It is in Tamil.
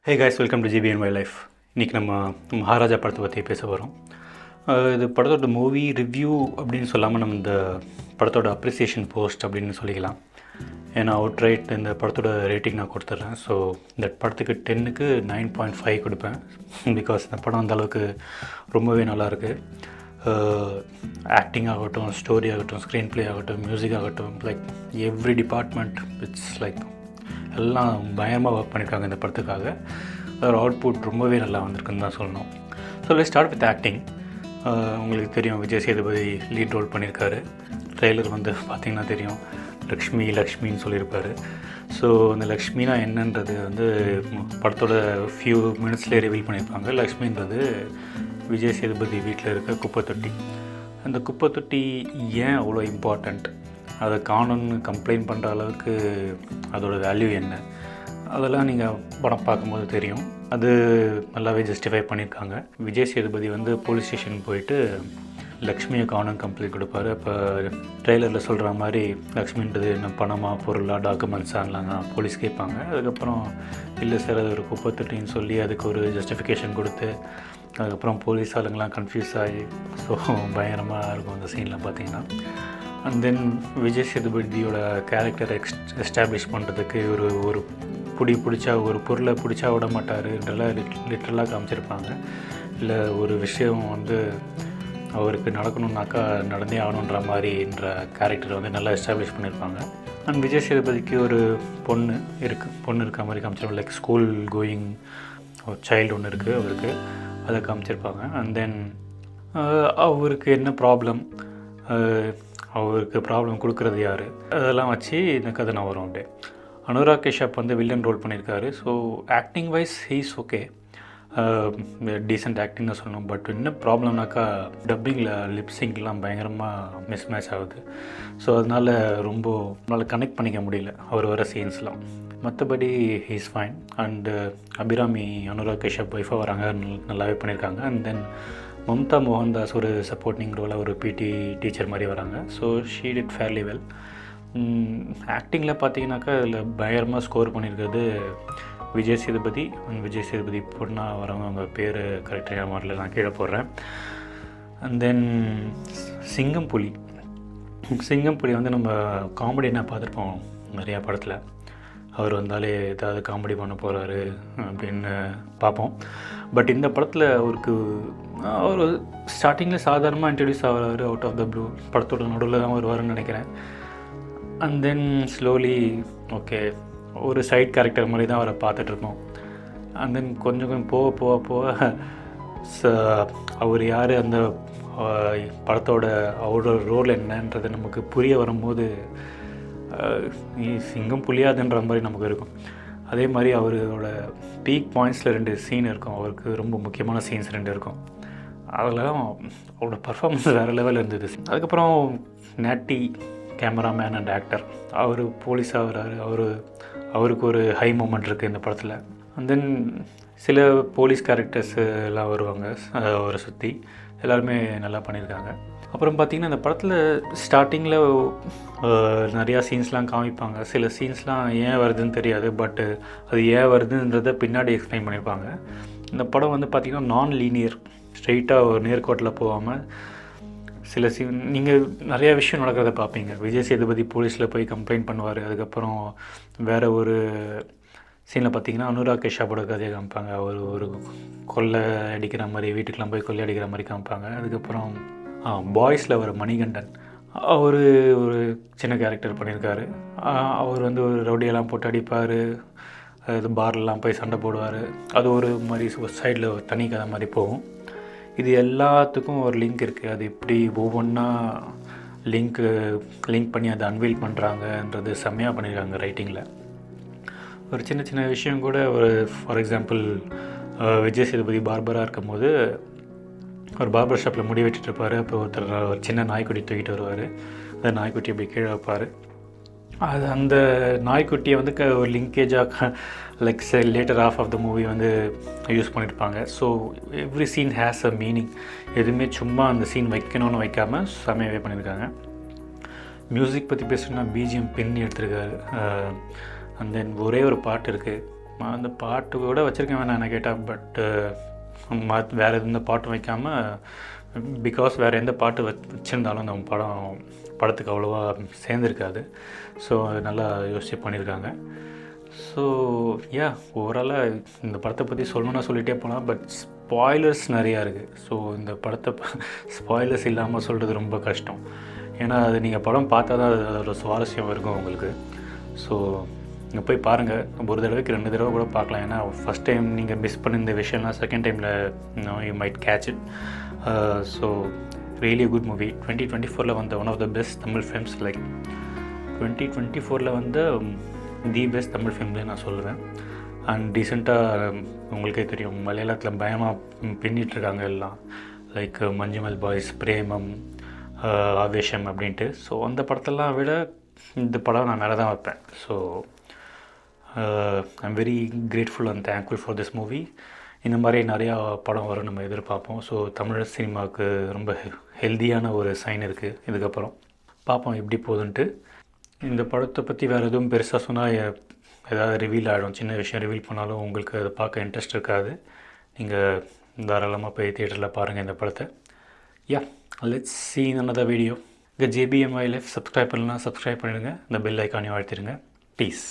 Hey guys, welcome to GBN my life. இன்றைக்கி நம்ம மகாராஜா படத்தை பற்றி பேச போகிறோம். இது படத்தோட மூவி ரிவ்யூ அப்படின்னு சொல்லாமல் நம்ம இந்த படத்தோட அப்ரிசியேஷன் போஸ்ட் அப்படின்னு சொல்லிக்கலாம். ஏன்னா அவுட்ரைட் இந்த படத்தோட ரேட்டிங் நான் கொடுத்துட்றேன். ஸோ இந்த படத்துக்கு 10க்கு 9.5 கொடுப்பேன். பிகாஸ் இந்த படம் அந்தளவுக்கு ரொம்பவே நல்லாயிருக்கு. ஆக்டிங் ஆகட்டும், ஸ்டோரி ஆகட்டும், ஸ்க்ரீன் ப்ளே ஆகட்டும், மியூசிக் ஆகட்டும், like every department it's like எல்லாம் பயமாக ஒர்க் பண்ணியிருக்காங்க இந்த படத்துக்காக. அதோட அவுட்புட் ரொம்பவே நல்லா வந்திருக்குன்னு தான் சொல்லணும். So let's start with acting. உங்களுக்கு தெரியும், விஜய் சேதுபதி லீட் ரோல் பண்ணியிருக்காரு. ட்ரெய்லர் வந்து பார்த்திங்கன்னா தெரியும், லக்ஷ்மின்னு சொல்லியிருப்பார். ஸோ அந்த லக்ஷ்மினா என்னன்றது வந்து படத்தோட ஃபியூ மினிட்ஸ்லேயே ரிவீல் பண்ணியிருப்பாங்க. லக்ஷ்மின்றது விஜய் சேதுபதி வீட்டில் இருக்க குப்பை தொட்டி. அந்த குப்பை தொட்டி ஏன் அவ்வளோ இம்பார்ட்டண்ட், அதை காணுன்னு கம்ப்ளைண்ட் பண்ணுற அளவுக்கு அதோடய வேல்யூ என்ன, அதெல்லாம் நீங்கள் படம் பார்க்கும்போது தெரியும். அது நல்லாவே ஜஸ்டிஃபை பண்ணியிருக்காங்க. விஜய் சேதுபதி வந்து போலீஸ் ஸ்டேஷன் போயிட்டு லக்ஷ்மியை காணுன்னு கம்ப்ளைண்ட் கொடுப்பாரு. அப்போ ட்ரெய்லரில் சொல்கிற மாதிரி லக்ஷ்மின்றது என்ன பணமாக, பொருளாக, டாக்குமெண்ட்ஸான்லாம் போலீஸ் கேட்பாங்க. அதுக்கப்புறம் இல்லை சார், அது ஒரு குப்பை தொட்டின்னு சொல்லி அதுக்கு ஒரு ஜஸ்டிஃபிகேஷன் கொடுத்து அதுக்கப்புறம் போலீஸ் ஆளுங்கெலாம் கன்ஃபியூஸ் ஆகி ஸோ பயங்கரமாக இருக்கும் அந்த சீனில் பார்த்தீங்கன்னா. அண்ட் தென் விஜய் சேதுபதியோட கேரக்டரை எஸ்டாப்ளிஷ் பண்ணுறதுக்கு ஒரு பிடிச்சா ஒரு பொருளை பிடிச்சா விட மாட்டாருன்றலாம் லிட்ரலாக காமிச்சிருப்பாங்க. இல்லை ஒரு விஷயம் வந்து அவருக்கு நடக்கணுன்னாக்கா நடந்தே ஆகணுன்ற மாதிரின்ற கேரக்டரை வந்து நல்லா எஸ்டாப்ளிஷ் பண்ணியிருப்பாங்க. அண்ட் விஜய் சேதுபதிக்கு ஒரு பொண்ணு இருக்க மாதிரி காமிச்சிருப்பாங்க. லைக் ஸ்கூல் கோயிங் ஒரு சைல்டு ஒன்று இருக்குது அவருக்கு, அதை காமிச்சிருப்பாங்க. அண்ட் தென் அவருக்கு என்ன ப்ராப்ளம், அவருக்கு ப்ராப்ளம் கொடுக்குறது யார், அதெல்லாம் வச்சு இந்த கதை நான் வரும். அப்படியே அனுராக் கஷ்யப் வந்து வில்லன் ரோல் பண்ணியிருக்காரு. So acting wise he's okay, decent acting தான் சொல்லணும். பட் என்ன ப்ராப்ளம்னாக்கா டப்பிங்கில் லிப்ஸிங்லாம் பயங்கரமாக மிஸ்மேட்ச் ஆகுது. ஸோ அதனால் ரொம்ப நம்மளால் கனெக்ட் பண்ணிக்க முடியல அவர் வர சீன்ஸ்லாம். மற்றபடி he's fine. And Abhirami Anurag Kashyap ஒய்ஃபாக வராங்க, நல்லாவே பண்ணியிருக்காங்க. அண்ட் தென் மம்தா மோகன்தாஸ் ஒரு சப்போர்ட்டிங் ரோலாக ஒரு பிடி டீச்சர் மாதிரி வராங்க. So she did fairly well. ஆக்டிங்கில் பார்த்தீங்கன்னாக்கா அதில் பயங்கரமாக ஸ்கோர் பண்ணியிருக்கிறது விஜய் சேதுபதி. விஜய் சேதுபதி பொண்ணாக வரவங்க அவங்க பேர் கரெக்டாக மாடலில் நான் கீழே போடுறேன். அண்ட் தென் சிங்கம்புலி வந்து நம்ம காமெடி என்ன பார்த்துருப்போம் நிறையா படத்தில். அவர் வந்தாலே ஏதாவது காமெடி பண்ண போகிறாரு அப்படின்னு பார்ப்போம். பட் இந்த படத்தில் அவர் ஸ்டார்டிங்கில் சாதாரணமாக இன்ட்ரடியூஸ் ஆகிறாரு, அவுட் ஆஃப் த ப்ளூ. படத்தோட நடுவில் தான் வருவாருன்னு நினைக்கிறேன். அண்ட் தென் ஸ்லோலி ஓகே ஒரு சைட் கேரக்டர் மாதிரி தான் அவரை பார்த்துட்ருக்கோம். அண்ட் தென் கொஞ்சம் போக அவர் யார், அந்த படத்தோட அவரோட ரோல் என்னன்றது நமக்கு புரிய வரும்போது சிங்கம் புலியாதுன்ற மாதிரி நமக்கு இருக்கும். அதே மாதிரி அவரோட பீக் பாயிண்ட்ஸில் 2 சீன் இருக்கும். அவருக்கு ரொம்ப முக்கியமான சீன்ஸ் 2 இருக்கும். அதெல்லாம் அவரோட பர்ஃபார்மன்ஸ் வேறு லெவலில் இருந்தது. அதுக்கப்புறம் நேட்டி கேமராமேன் அண்ட் ஆக்டர், அவர் போலீஸ் ஆகிறாரு. அவருக்கு ஒரு ஹை மூமெண்ட் இருக்குது இந்த படத்தில். அண்ட் தென் சில போலீஸ் கேரக்டர்ஸ் எல்லாம் வருவாங்க அவரை சுற்றி, எல்லாருமே நல்லா பண்ணியிருக்காங்க. அப்புறம் பார்த்திங்கன்னா இந்த படத்தில் ஸ்டார்டிங்கில் நிறையா சீன்ஸ்லாம் காமிப்பாங்க. சில சீன்ஸ்லாம் ஏன் வருதுன்னு தெரியாது, பட் அது ஏன் வருதுன்றதை பின்னாடி எக்ஸ்பிளைன் பண்ணியிருப்பாங்க. இந்த படம் வந்து பார்த்திங்கன்னா நான் லீனியர், ஸ்ட்ரெயிட்டாக ஒரு நேர்கோட்டில் போகாமல் சில சீன் நீங்கள் நிறையா விஷயம் நடக்கிறத பார்ப்பீங்க. விஜய் சேதுபதி போலீஸில் போய் கம்ப்ளைண்ட் பண்ணுவார். அதுக்கப்புறம் வேறு ஒரு சீனில் பார்த்திங்கன்னா அனுராக் கஷ்யப்போட கதையை காமிப்பாங்க. அவர் ஒரு கொள்ளை அடிக்கிற மாதிரி, வீட்டுக்கெலாம் போய் கொள்ளை அடிக்கிற மாதிரி காமிப்பாங்க. அதுக்கப்புறம் பாய்ஸில் வர மணிகண்டன், அவர் ஒரு சின்ன கேரக்டர் பண்ணியிருக்காரு. அவர் வந்து ஒரு ரவுடியெல்லாம் போட்டு அடிப்பார், அது பார்லாம் போய் சண்டை போடுவார். அது ஒரு மாதிரி ஒரு சைடில் ஒரு தனி கதை மாதிரி போகும். இது எல்லாத்துக்கும் ஒரு லிங்க் இருக்குது. அது எப்படி ஒவ்வொன்றா லிங்க் பண்ணி அதை அன்வீல் பண்ணுறாங்கன்றது செம்மையாக பண்ணியிருக்காங்க ரைட்டிங்கில். ஒரு சின்ன விஷயம் கூட, ஒரு ஃபார் எக்ஸாம்பிள் விஜய் சேதுபதி பார்பராக இருக்கும் போது ஒரு பார்பர் ஷாப்பில் முடி வெட்டிட்டு இருப்பார். அப்போ ஒரு சின்ன நாய்க்குட்டி தூக்கிட்டு வருவார். அந்த நாய்க்குட்டி அப்படி கீழே வைப்பார். அது அந்த நாய்க்குட்டியை வந்து ஒரு லிங்கேஜாக like later of the movie வந்து யூஸ் பண்ணியிருப்பாங்க. So every scene has a meaning. எதுவுமே சும்மா அந்த சீன் வைக்கணும்னு வைக்காமல் செமையாகவே பண்ணியிருக்காங்க. மியூசிக் பற்றி பேசணுன்னா பிஜிஎம் பின்னி எடுத்திருக்காரு. அண்ட் தென் ஒரே ஒரு பாட்டு இருக்குது, நான் அந்த பாட்டு கூட வச்சுருக்கேன் வேணாம் என்ன கேட்டால். பட்டு வேறு எந்த பாட்டும் வைக்காமல், பிகாஸ் வேறு எந்த பாட்டு வச்சுருந்தாலும் அந்த படத்துக்கு அவ்வளோவா சேர்ந்துருக்காது. ஸோ அது நல்லா யோசிச்சு பண்ணியிருக்காங்க. ஸோ ஓவராலாக இந்த படத்தை பற்றி சொல்லணுன்னா சொல்லிகிட்டே போகலாம். பட் ஸ்பாய்லர்ஸ் நிறையா இருக்குது. ஸோ இந்த படத்தை ஸ்பாய்லர்ஸ் இல்லாமல் சொல்கிறது ரொம்ப கஷ்டம். ஏன்னா அது நீங்கள் படம் பார்த்தா தான் அதோட சுவாரஸ்யம் இருக்கும் உங்களுக்கு. ஸோ இங்கே போய் பாருங்கள். ஒரு தடவைக்கு 2 தடவை கூட பார்க்கலாம். ஏன்னா ஃபஸ்ட் டைம் நீங்கள் மிஸ் பண்ண இந்த விஷயம்லாம் செகண்ட் டைமில் you might catch it. So really good movie. 2024 வந்த one of the best Tamil films. Like 2024 வந்து தி பெஸ்ட் தமிழ் ஃபிலிம்லேயே நான் சொல்லுவேன். அண்ட் ரீசெண்டாக உங்களுக்கே தெரியும் மலையாளத்தில் பயமாக பின்னிட்டுருக்காங்க எல்லாம். லைக் மஞ்சுமல் பாய்ஸ், பிரேமம், ஆவேஷம் அப்படின்ட்டு. ஸோ அந்த படத்தெல்லாம் விட இந்த படம் நான் மேலே தான் வைப்பேன். So I'm very grateful and thankful for this movie. இந்த மாதிரி நிறையா படம் வரும் நம்ம எதிர்பார்ப்போம். ஸோ தமிழ் சினிமாவுக்கு ரொம்ப ஹெல்தியான ஒரு சைன் இருக்குது. இதுக்கப்புறம் பார்ப்போம் எப்படி போகுதுன்ட்டு. இந்த படத்தை பற்றி வேறு எதுவும் பெருசாக சொன்னால் ஏதாவது ரிவீல் ஆகிடும். சின்ன விஷயம் ரிவீல் பண்ணாலும் உங்களுக்கு அதை பார்க்க இன்ட்ரெஸ்ட் இருக்காது. நீங்கள் தாராளமாக போய் தியேட்டரில் பாருங்கள் இந்த படத்தை. Let's see in another video. இந்த JBMY Life சப்ஸ்கிரைப் பண்ணலாம், சப்ஸ்கிரைப் பண்ணிடுங்க. இந்த பெல் ஐக்கானையும் அழுத்திடுங்க. ப்ளீஸ்.